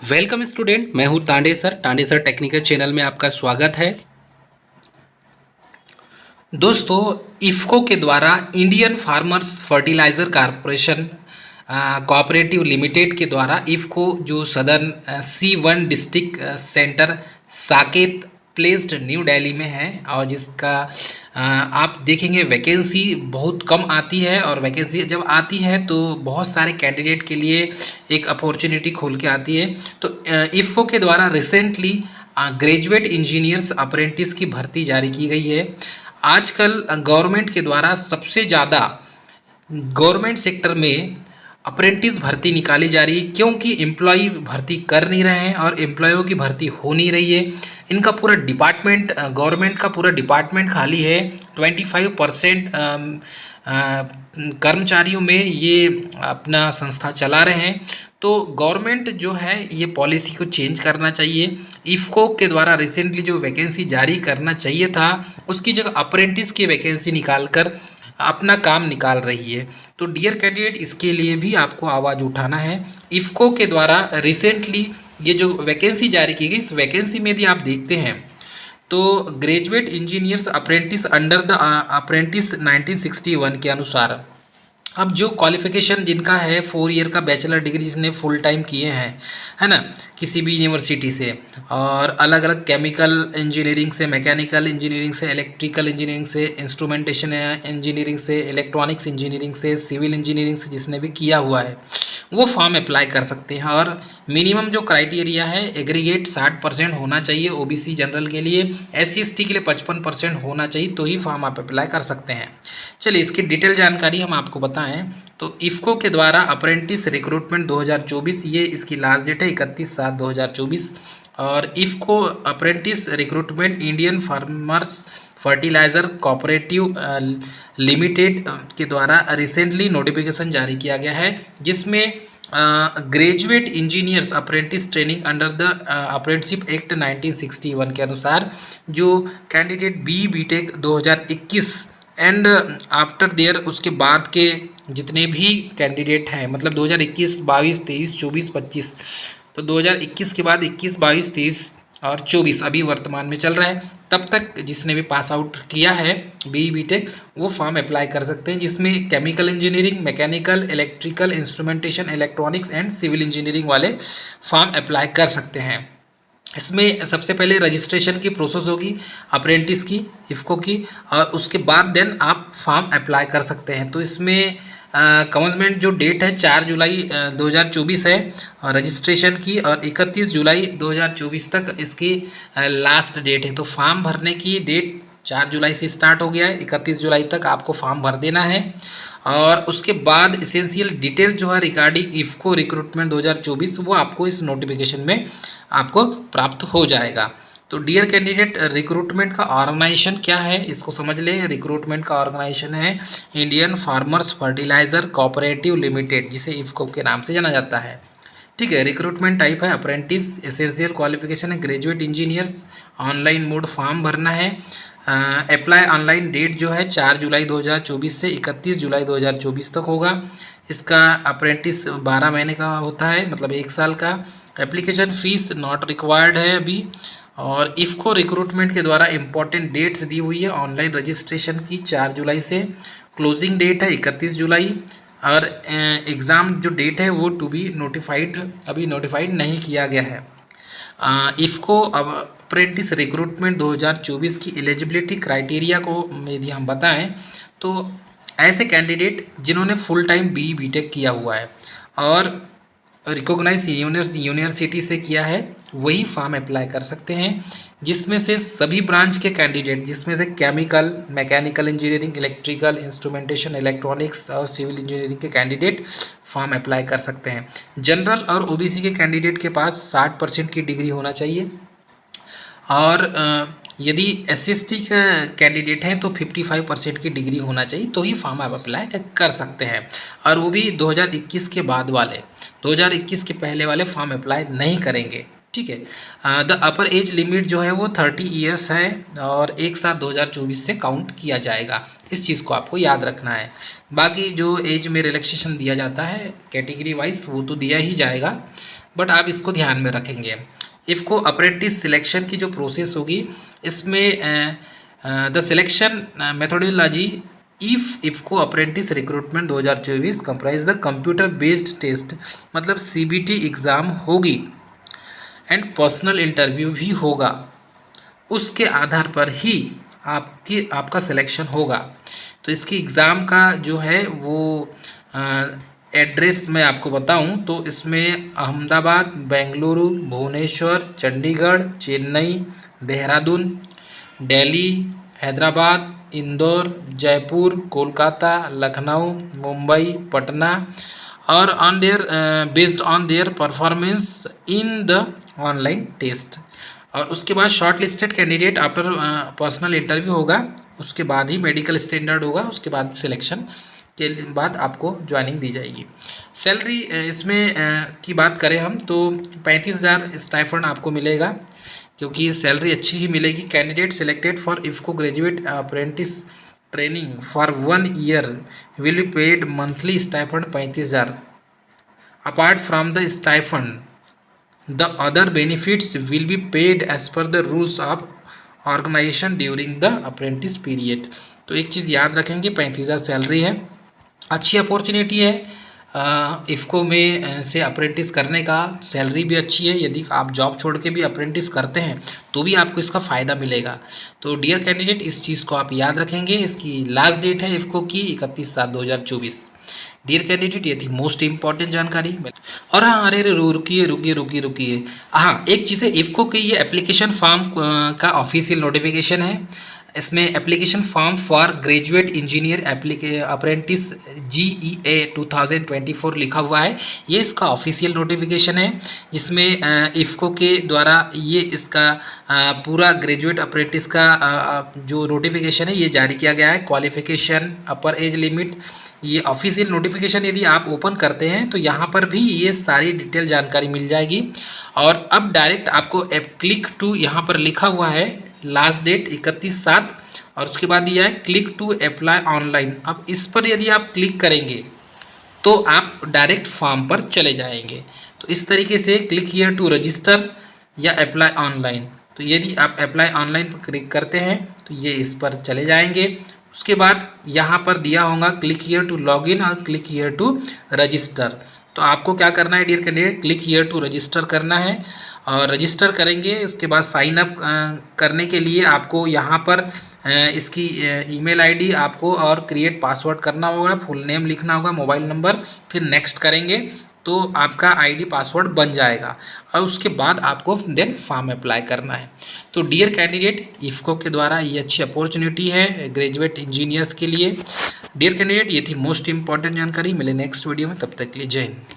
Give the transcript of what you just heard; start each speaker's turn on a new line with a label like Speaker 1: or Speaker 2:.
Speaker 1: Welcome student, मैं हूं Tande sir technical channel में आपका स्वागत है। दोस्तों, इफ़को के द्वारा Indian farmers fertiliser corporation cooperative limited के द्वारा इफ़को जो southern C1 district centre Saket placed new Delhi में है और जिसका आप देखेंगे वैकेंसी बहुत कम आती है और वैकेंसी जब आती है तो बहुत सारे कैंडिडेट के लिए एक अपॉर्चुनिटी खोल के आती है। तो इफ़को के द्वारा रिसेंटली ग्रेजुएट इंजीनियर्स अप्रेंटिस की भर्ती जारी की गई है। आजकल गवर्नमेंट के द्वारा सबसे ज़्यादा गवर्नमेंट सेक्टर में अप्रेंटिस भर्ती निकाली जा रही है, क्योंकि एम्प्लॉय भर्ती कर नहीं रहे हैं और एम्प्लॉयों की भर्ती हो नहीं रही है। इनका पूरा डिपार्टमेंट, गवर्नमेंट का पूरा डिपार्टमेंट खाली है। 25% कर्मचारियों में ये अपना संस्था चला रहे हैं। तो गवर्नमेंट जो है ये पॉलिसी को चेंज करना चाहिए। इफ़को के द्वारा रिसेंटली जो वैकेंसी जारी करना चाहिए था, उसकी जगह अप्रेंटिस की वैकेंसी निकाल कर अपना काम निकाल रही है। तो डियर कैंडिडेट, इसके लिए भी आपको आवाज़ उठाना है। इफ़को के द्वारा रिसेंटली ये जो वैकेंसी जारी की गई, इस वैकेंसी में यदि आप देखते हैं तो graduate engineers apprentice under the apprentice 1961 के अनुसार अब जो क्वालिफिकेशन जिनका है 4 ईयर का बैचलर डिग्री जिसने फुल टाइम किए हैं, है ना, किसी भी यूनिवर्सिटी से, और अलग अलग केमिकल इंजीनियरिंग से, मैकेनिकल इंजीनियरिंग से, इलेक्ट्रिकल इंजीनियरिंग से, इंस्ट्रूमेंटेशन इंजीनियरिंग से, इलेक्ट्रॉनिक्स इंजीनियरिंग से, सिविल इंजीनियरिंग से जिसने भी किया हुआ है वो फॉर्म अप्लाई कर सकते हैं। और मिनिमम जो क्राइटेरिया है एग्रीगेट 60% होना चाहिए ओबीसी जनरल के लिए, SC/ST के लिए 55% होना चाहिए, तो ही फॉर्म आप अप्लाई कर सकते हैं। चलिए इसकी डिटेल जानकारी हम आपको बताएं तो इफ़को के द्वारा अप्रेंटिस रिक्रूटमेंट 2024, ये इसकी लास्ट डेट है 31/7/2024। और IFFCO apprentice recruitment Indian farmers fertiliser cooperative limited के द्वारा रिसेंटली नोटिफिकेशन जारी किया गया है, जिसमें graduate engineers apprentice training under the apprenticeship act 1961 के अनुसार जो candidate BTech 2021 and after their, उसके बाद के जितने भी कैंडिडेट हैं, मतलब 2021, 22, 23, 24, 25, तो 2021 के बाद 21, 22, 23 और 24 अभी वर्तमान में चल रहा है, तब तक जिसने भी पास आउट किया है BTech वो फॉर्म अप्लाई कर सकते हैं, जिसमें chemical engineering, mechanical, electrical, instrumentation, electronics and civil engineering वाले फॉर्म अप्लाई कर सकते हैं। इसमें सबसे पहले रजिस्ट्रेशन की प्रोसेस होगी अप्रेंटिस की, इफ़को की, और उसके बाद देन आप फॉर्म अप्लाई कर सकते हैं। तो इसमें कमेंसमेंट जो डेट है 4 जुलाई 2024 है और रजिस्ट्रेशन की, और 31 जुलाई 2024 तक इसकी लास्ट डेट है। तो फॉर्म भरने की डेट 4 जुलाई से स्टार्ट हो गया है, 31 जुलाई तक आपको फॉर्म भर देना है। और उसके बाद इसेंशियल डिटेल जो है रिगार्डिंग इफ़को रिक्रूटमेंट 2024 वो आपको इस नोटिफिकेशन में आपको प्राप्त हो जाएगा। तो डियर कैंडिडेट, रिक्रूटमेंट का ऑर्गेनाइजेशन क्या है इसको समझ लें। रिक्रूटमेंट का ऑर्गेनाइजेशन है Indian farmers fertiliser cooperative limited, जिसे इफ़को के नाम से जाना जाता है। ठीक है, रिक्रूटमेंट टाइप है अप्रेंटिस, एसेंशियल क्वालिफिकेशन है graduate engineers, online mode form भरना है। अप्लाई ऑनलाइन डेट जो है 4 जुलाई 2024 से 31 जुलाई 2024 तक होगा। इसका अप्रेंटिस 12 महीने का होता है, मतलब 1 साल का। एप्लीकेशन फ़ीस नॉट रिक्वायर्ड है अभी। और इफ़को रिक्रूटमेंट के द्वारा इंपॉर्टेंट डेट्स दी हुई है ऑनलाइन रजिस्ट्रेशन की 4 जुलाई से, क्लोजिंग डेट है 31 जुलाई, और एग्ज़ाम जो डेट है वो टू बी नोटिफाइड, अभी नोटिफाइड नहीं किया गया है। इफ़को अब अप्रेंटिस रिक्रूटमेंट 2024 की एलिजिबिलिटी क्राइटेरिया को यदि हम बताएं तो ऐसे कैंडिडेट जिन्होंने फुल टाइम BTech किया हुआ है और रिकॉग्नाइज यूनिवर्सिटी से किया है वही फॉर्म अप्लाई कर सकते हैं, जिसमें से सभी ब्रांच के कैंडिडेट, जिसमें से chemical, mechanical engineering, electrical, instrumentation, electronics और सिविल इंजीनियरिंग के कैंडिडेट फॉर्म अप्लाई कर सकते हैं। जनरल और OBC के कैंडिडेट के पास 60% की डिग्री होना चाहिए, और यदि SC/ST का कैंडिडेट हैं तो 55% की डिग्री होना चाहिए, तो ही फॉर्म आप अप्लाई कर सकते हैं। और वो भी 2021 के बाद वाले, 2021 के पहले वाले फॉर्म अप्लाई नहीं करेंगे। ठीक है, द अपर एज लिमिट जो है वो 30 ईयर्स है और 1/7/2024 से काउंट किया जाएगा। इस चीज़ को आपको याद रखना है। बाकी जो एज में रिलैक्सेशन दिया जाता है कैटेगरी वाइज वो तो दिया ही जाएगा। बट आप इसको ध्यान में रखेंगे। इफ़को अप्रेंटिस सिलेक्शन की जो प्रोसेस होगी, इसमें the selection methodology IFFCO apprentice recruitment 2024 comprise the computer based test, मतलब CBT एग्ज़ाम होगी एंड पर्सनल इंटरव्यू भी होगा। उसके आधार पर ही आपका सिलेक्शन होगा। तो इसकी एग्ज़ाम का जो है वो एड्रेस मैं आपको बताऊं तो इसमें अहमदाबाद, बेंगलुरु, भुवनेश्वर, चंडीगढ़, चेन्नई, देहरादून, दिल्ली, हैदराबाद, इंदौर, जयपुर, कोलकाता, लखनऊ, मुंबई, पटना और on their based on their performance in the online test. और उसके बाद shortlisted candidate after personal interview होगा, उसके बाद ही मेडिकल स्टैंडर्ड होगा, उसके बाद सिलेक्शन के बाद आपको ज्वाइनिंग दी जाएगी। सैलरी इसमें की बात करें हम तो 35,000 स्टाइफंड आपको मिलेगा, क्योंकि सैलरी अच्छी ही मिलेगी। Candidate selected for IFFCO graduate apprentice training for 1 year will be paid monthly stipend 35,000। Apart from the stipend the other benefits will be paid as per the rules of organization during the apprentice period। तो एक चीज़ याद रखेंगे, 35,000 salary है, अच्छी opportunity है इफ़को में से apprentice करने का। सैलरी भी अच्छी है, यदि आप जॉब छोड़ के भी अप्रेंटिस करते हैं तो भी आपको इसका फ़ायदा मिलेगा। तो डियर कैंडिडेट, इस चीज़ को आप याद रखेंगे। इसकी लास्ट डेट है इफ़को की 31/7/2024। डियर कैंडिडेट, ये थी मोस्ट इंपॉर्टेंट जानकारी। और हाँ, अरे रुकिए। हाँ, एक चीज़ है, इफ़को की ये एप्लीकेशन फॉर्म का ऑफिशियल नोटिफिकेशन है। इसमें application form for graduate engineer apprentice GEA 2024 लिखा हुआ है। ये इसका ऑफिशियल नोटिफिकेशन है, जिसमें इफ़को के द्वारा ये इसका पूरा ग्रेजुएट अप्रेंटिस का जो नोटिफिकेशन है ये जारी किया गया है। क्वालिफिकेशन, अपर एज लिमिट, ये ऑफिशियल नोटिफिकेशन यदि आप ओपन करते हैं तो यहाँ पर भी ये सारी डिटेल जानकारी मिल जाएगी। और अब डायरेक्ट आपको क्लिक टू, यहाँ पर लिखा हुआ है लास्ट डेट 31/7 और उसके बाद दिया है क्लिक टू अप्लाई ऑनलाइन। अब इस पर यदि आप क्लिक करेंगे तो आप डायरेक्ट फॉर्म पर चले जाएंगे। तो इस तरीके से क्लिक हियर टू रजिस्टर या अप्लाई ऑनलाइन, तो यदि आप अप्लाई ऑनलाइन पर क्लिक करते हैं तो ये इस पर चले जाएंगे। उसके बाद यहाँ पर दिया होगा क्लिक हियर टू लॉगिन और क्लिक हियर टू रजिस्टर। तो आपको क्या करना है dear candidate, click here to register करना है और रजिस्टर करेंगे। उसके बाद साइन अप करने के लिए आपको यहाँ पर इसकी ईमेल आईडी आपको और क्रिएट पासवर्ड करना होगा, फुल नेम लिखना होगा, मोबाइल नंबर, फिर नेक्स्ट करेंगे तो आपका आईडी पासवर्ड बन जाएगा और उसके बाद आपको देन फॉर्म अप्लाई करना है। तो डियर कैंडिडेट, इफ़को के द्वारा ये अच्छी अपॉर्चुनिटी है ग्रेजुएट इंजीनियर्स के लिए। डियर कैंडिडेट, ये थी मोस्ट इंपॉर्टेंट जानकारी। मिले नेक्स्ट वीडियो में, तब तक के लिए जय हिंद।